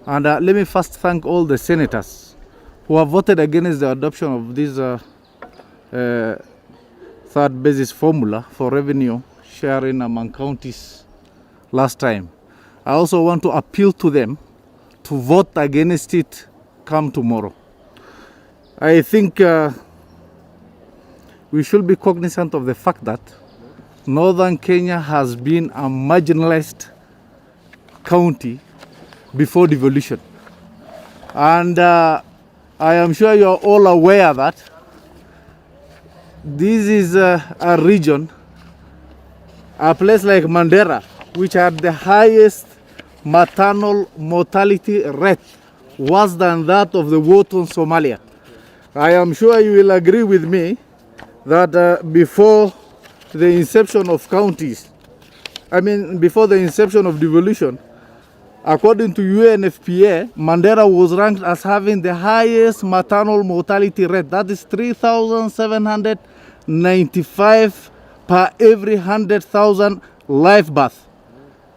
And let me first thank all the senators who have voted against the adoption of this third basis formula for revenue sharing among counties last time. I also want to appeal to them to vote against it come tomorrow. I think we should be cognizant of the fact that Northern Kenya has been a marginalized county before devolution. And I am sure you are all aware that this is a region, a place like Mandera, which had the highest maternal mortality rate, worse than that of the Woton, Somalia. I am sure you will agree with me that before the inception of counties, before the inception of devolution, according to UNFPA, Mandera was ranked as having the highest maternal mortality rate. That is 3,795 per every 100,000 live birth.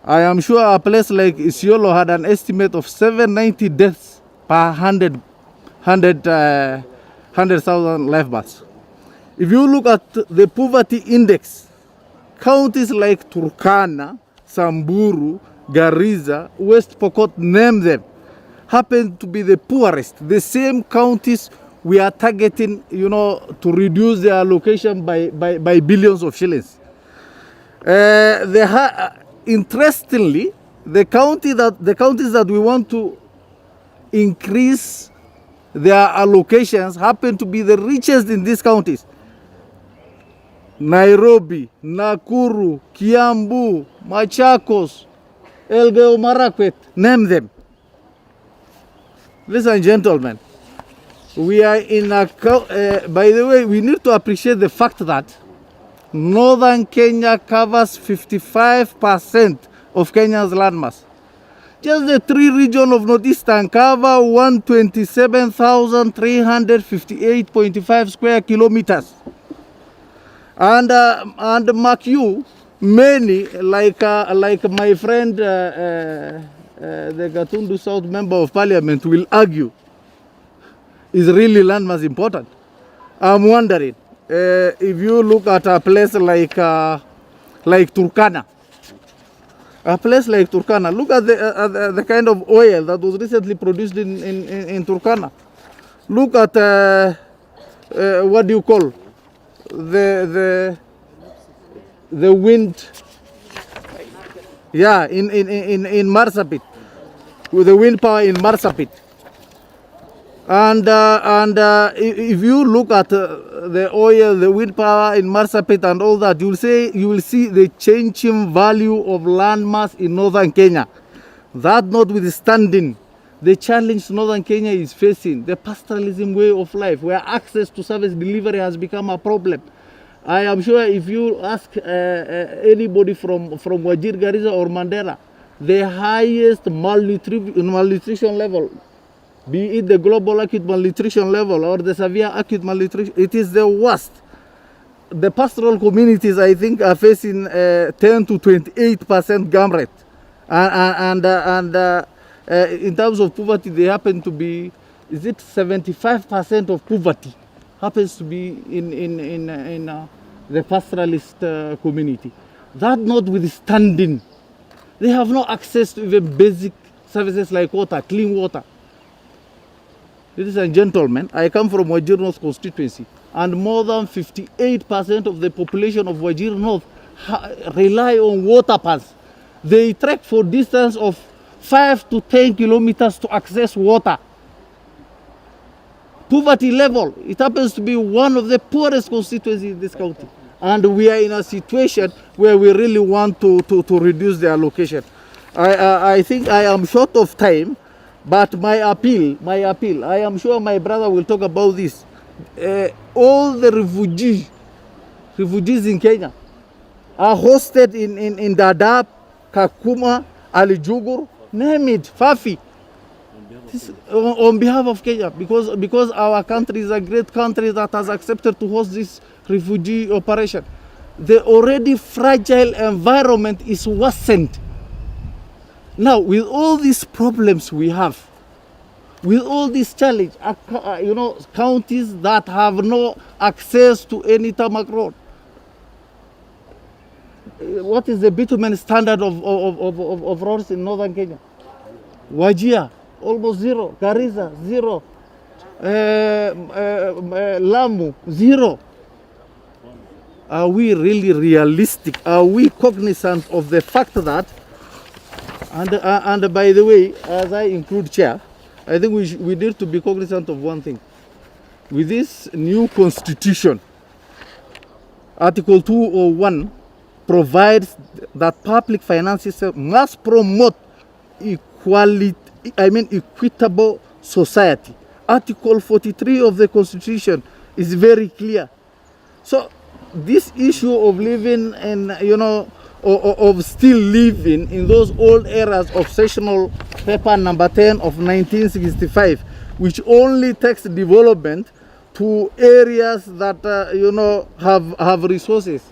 I am sure a place like Isiolo had an estimate of 790 deaths per 100,000 live births. If you look at the poverty index, counties like Turkana, Samburu, Garissa, West Pokot, name them, happen to be the poorest. The same counties we are targeting, to reduce their allocation by billions of shillings. Interestingly, the counties that we want to increase their allocations happen to be the richest in these counties. Nairobi, Nakuru, Kiambu, Machakos, Elgeyo Marakwet, name them. Ladies and gentlemen, we are in a, by the way, we need to appreciate the fact that Northern Kenya covers 55% of Kenya's landmass. Just the three regions of Northeastern cover 127,358.5 square kilometers. And mark you, many, like my friend, the Gatundu South Member of Parliament will argue, is really landmass important. I'm wondering, if you look at a place like Turkana, look at the kind of oil that was recently produced in Turkana. Look at what do you call the wind? Yeah, in Marsabit, with the wind power in Marsabit. And if you look at the oil, the wind power in Marsabit and all that, you will see the changing value of landmass in Northern Kenya. That notwithstanding, the challenge Northern Kenya is facing, the pastoralism way of life, where access to service delivery has become a problem. I am sure if you ask anybody from WAJIR, Garissa or Mandera, the highest malnutrition level, be it the global acute malnutrition level or the severe acute malnutrition, it is the worst. The pastoral communities, I think, are facing 10 to 28% gum rate. And in terms of poverty, they happen to be, 75% of poverty happens to be in the pastoralist community. That notwithstanding, they have no access to even basic services like water, clean water. Ladies and gentlemen, I come from WAJIR North constituency, and more than 58% of the population of WAJIR North rely on water paths. They trek for distance of 5 to 10 kilometers to access water. Poverty level, it happens to be one of the poorest constituencies in this county. And we are in a situation where we really want to reduce the allocation. I think I am short of time, but my appeal, I am sure my brother will talk about this. All the refugees in Kenya are hosted in Dadaab, Kakuma, Alijugur, name it, Fafi. On behalf of Kenya, because our country is a great country that has accepted to host this refugee operation. The already fragile environment is worsened. Now, with all these problems we have, with all this challenge, counties that have no access to any tarmac road. What is the bitumen standard of roads in northern Kenya? Wajir, almost zero. Garissa, zero. Lamu, zero. Are we really realistic? Are we cognizant of the fact that, and by the way, as I include chair, I think we need to be cognizant of one thing. With this new constitution, Article 201 provides that public finances must promote equitable society. Article 43 of the Constitution is very clear. So this issue of living and of still living in those old eras of sessional paper number 10 of 1965, which only takes development to areas that have resources.